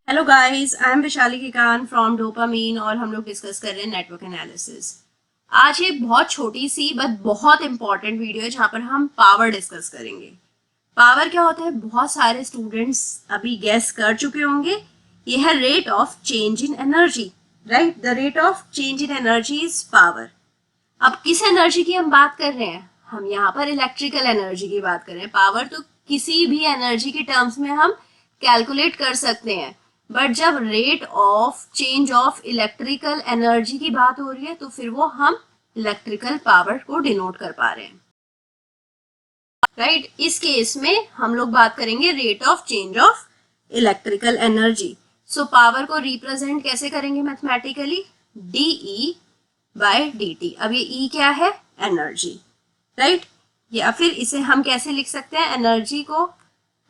Hello guys, I am Vishali Kikan from Dopamine और हम लोग डिस्कस कर रहे हैं नेटवर्क एनालिसिस। आज एक बहुत छोटी सी बट बहुत इंपॉर्टेंट वीडियो है जहाँ पर हम पावर डिस्कस करेंगे। पावर क्या होता है, बहुत सारे स्टूडेंट्स अभी गेस कर चुके होंगे। ये है rate of change in energy, right? The rate of change in energy is power. अब किस एनर्जी की हम बात कर रहे हैं? हम यहाँ पर इलेक्ट्रिकल एनर्जी की बात कर रहे हैं। पावर तो किसी भी एनर्जी के टर्म्स में हम कैलकुलेट कर सकते हैं, बट जब rate of change of electrical energy की बात हो रही है तो फिर वो हम इलेक्ट्रिकल पावर को डिनोट कर पा रहे हैं, राइट? इस केस में हम लोग बात करेंगे rate of change of electrical energy. So power को रिप्रेजेंट कैसे करेंगे मैथमेटिकली? DE bye dt। अब ये E क्या है? Energy, right? या फिर इसे हम कैसे लिख सकते हैं? एनर्जी को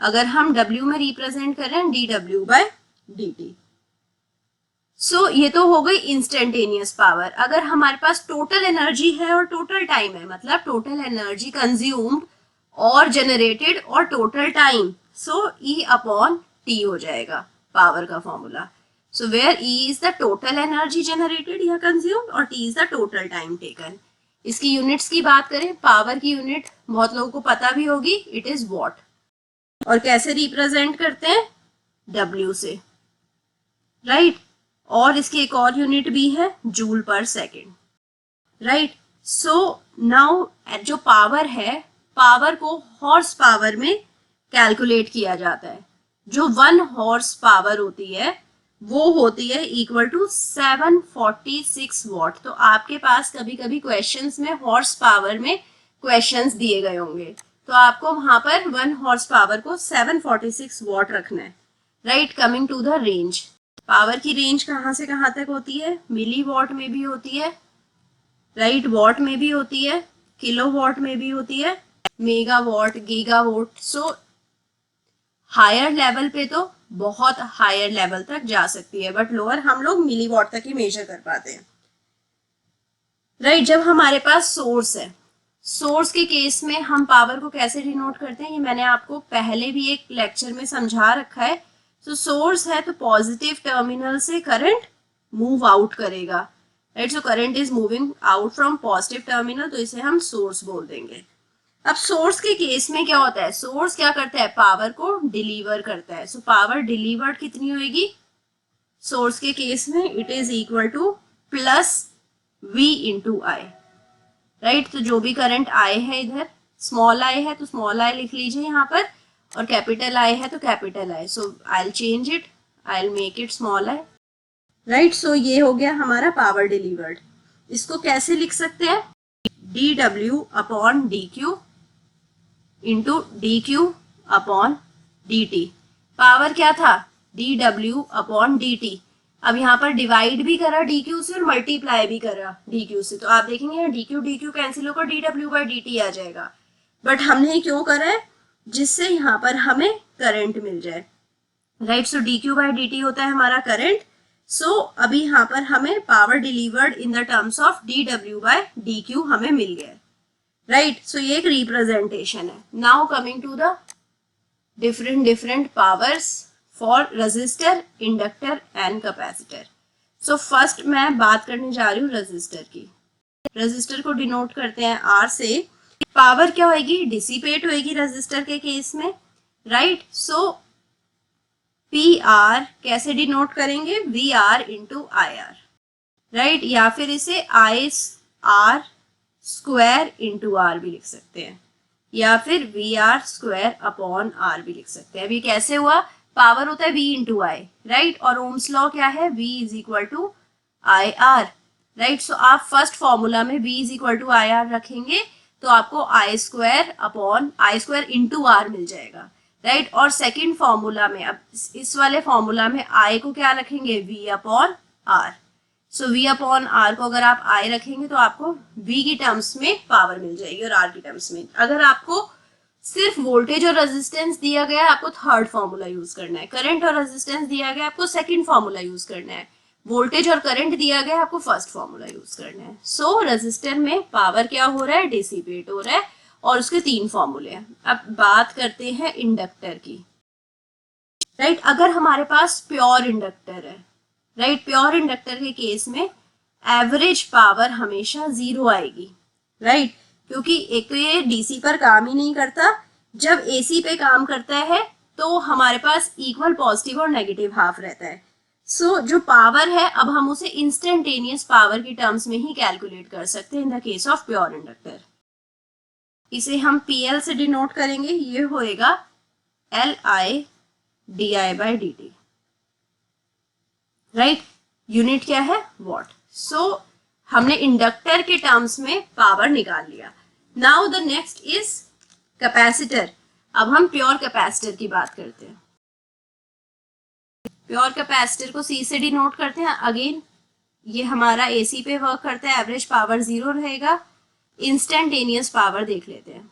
अगर हम W में रिप्रेजेंट करें, dW बाय dt। सो ये तो हो गई इंस्टेंटेनियस पावर। अगर हमारे पास टोटल एनर्जी है और टोटल टाइम है, मतलब टोटल एनर्जी कंज्यूम्ड और जनरेटेड और टोटल टाइम, सो E अपॉन T हो जाएगा पावर का formula. So where E is the total energy generated या consumed और T is the total time taken। इसकी यूनिट्स की बात करें, पावर की यूनिट बहुत लोगों को पता भी होगी, इट इज वॉट। और कैसे रिप्रेजेंट करते हैं? W से, राइट? और इसकी एक और यूनिट भी है, जूल पर सेकेंड, राइट? सो नाउ जो पावर है, पावर को हॉर्स पावर में कैलकुलेट किया जाता है। जो 1 हॉर्स पावर होती है वो होती है इक्वल टू 746 वॉट। तो आपके पास कभी कभी क्वेश्चंस में हॉर्स पावर में क्वेश्चंस दिए गए होंगे, तो आपको वहां पर 1 हॉर्स पावर को 746 वॉट रखना है, right? Coming to the range, power की रेंज कहाँ से कहाँ तक होती है? मिली वॉट में भी होती है, राइट? वॉट में भी होती है, किलो वॉट में भी होती है, mega watt, giga watt. So higher level पे तो बहुत हायर लेवल तक जा सकती है, बट लोअर हम लोग मिली वॉट तक ही मेजर कर पाते हैं, राइट? जब हमारे पास सोर्स है, सोर्स के केस में हम पावर को कैसे डिनोट करते हैं, ये मैंने आपको पहले भी एक लेक्चर में समझा रखा है। तो सोर्स है तो पॉजिटिव टर्मिनल से करंट मूव आउट करेगा, right? So current is moving out from positive terminal, तो इसे हम सोर्स बोल देंगे। अब सोर्स के केस में क्या होता है? सोर्स क्या करता है? पावर को डिलीवर करता है। सो पावर डिलीवर्ड कितनी होगी सोर्स के केस में? It is equal two plus V into I, right? तो जो भी करंट आई है, इधर स्मॉल आई है तो स्मॉल आई लिख लीजिए यहाँ पर, और कैपिटल आई है तो capital I. So I will change it, I will make it small I, right? सो ये हो गया हमारा पावर डिलीवर्ड। इसको कैसे लिख सकते हैं? dW upon dQ into dQ upon dt। Power क्या था? dW upon dt। अब यहाँ पर डिवाइड भी करा dQ से और मल्टीप्लाई भी करा dQ से, तो आप देखेंगे dQ dQ कैंसिल होकर dW बाई dt आ जाएगा। बट हमने क्यों करा है? जिससे यहाँ पर हमें करंट मिल जाए, right? So dQ by dt होता है हमारा करंट। सो अभी यहाँ पर हमें power delivered in the terms of dW by dQ हमें मिल गया, राइट? सो ये एक रिप्रेजेंटेशन है। Now coming to the different powers for resistor, inductor and capacitor. So first मैं बात करने जा रही हूँ रजिस्टर की। रजिस्टर को डिनोट करते हैं R से। पावर क्या होगी? डिसिपेट होगी रजिस्टर के केस में, राइट? सो PR कैसे डिनोट करेंगे? VR into IR, right? या फिर इसे IR स्क्वायर इंटू R भी लिख सकते हैं, या फिर VR स्क्वायर अपॉन R भी लिख सकते हैं। अभी कैसे हुआ? पावर होता है V इंटू आई, राइट? और ओम्स लॉ क्या है? V is equal to IR, right? So आप फर्स्ट फॉर्मूला में V is equal to IR रखेंगे तो आपको I square upon I square into R मिल जाएगा, राइट? और सेकेंड फॉर्मूला में, अब इस वाले फॉर्मूला में I को क्या रखेंगे? V upon R। सो V अपॉन R को अगर आप I रखेंगे तो आपको V की टर्म्स में पावर मिल जाएगी और R की टर्म्स में। अगर आपको सिर्फ वोल्टेज और रेजिस्टेंस दिया गया है, आपको थर्ड फॉर्मूला यूज करना है। करंट और रेजिस्टेंस दिया गया है, आपको सेकंड फॉर्मूला यूज करना है। वोल्टेज और करंट दिया गया है, आपको फर्स्ट फॉर्मूला यूज करना है। सो रेजिस्टर में पावर क्या हो रहा है? डिसिपेट हो रहा है, और उसके 3 फॉर्मूले हैं। अब बात करते हैं इंडक्टर की। राइट। अगर हमारे पास प्योर इंडक्टर है, राइट, प्योर इंडक्टर के केस में एवरेज पावर हमेशा 0 आएगी, राइट, क्योंकि एक तो ये डीसी पर काम ही नहीं करता, जब एसी पे काम करता है तो हमारे पास इक्वल पॉजिटिव और नेगेटिव हाफ रहता है। सो जो पावर है अब हम उसे इंस्टेंटेनियस पावर की टर्म्स में ही कैलकुलेट कर सकते हैं in the case of pure inductor. इसे हम PL से डिनोट करेंगे, ये होएगा LI DI/dt, राइट। यूनिट क्या है? वॉट। सो हमने इंडक्टर के टर्म्स में पावर निकाल लिया। Now the next is capacitor. अब हम प्योर कैपेसिटर की बात करते हैं। प्योर कैपेसिटर को C से डिनोट करते हैं। अगेन ये हमारा AC पे वर्क करता है, एवरेज पावर 0 रहेगा। इंस्टेंटेनियस पावर देख लेते हैं।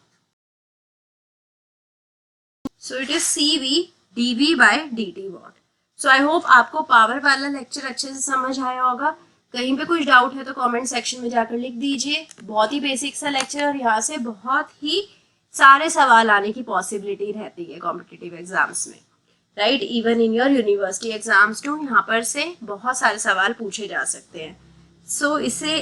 So it is CV dV/dt what. So I hope आपको पावर वाला लेक्चर अच्छे से समझ आया होगा। कहीं पे कुछ डाउट है तो कमेंट सेक्शन में जाकर लिख दीजिए। बहुत ही बेसिक सा लेक्चर और यहाँ से बहुत ही सारे सवाल आने की पॉसिबिलिटी रहती है कॉम्पिटिटिव एग्जाम्स में, right. Even in your university exams too यहाँ पर से बहुत सारे सवाल पूछे जा सकते हैं। सो इसे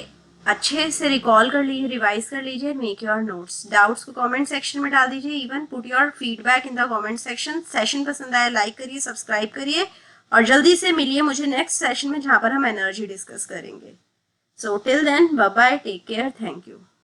अच्छे से रिकॉल कर लीजिए, रिवाइज कर लीजिए, मेक योर नोट्स। डाउट्स को कमेंट सेक्शन में डाल दीजिए। Even put your feedback in the comment section. Session पसंद आया लाइक करिए, सब्सक्राइब करिए और जल्दी से मिलिए मुझे नेक्स्ट सेशन में जहाँ पर हम एनर्जी डिस्कस करेंगे। So till then bye bye, take care, thank you.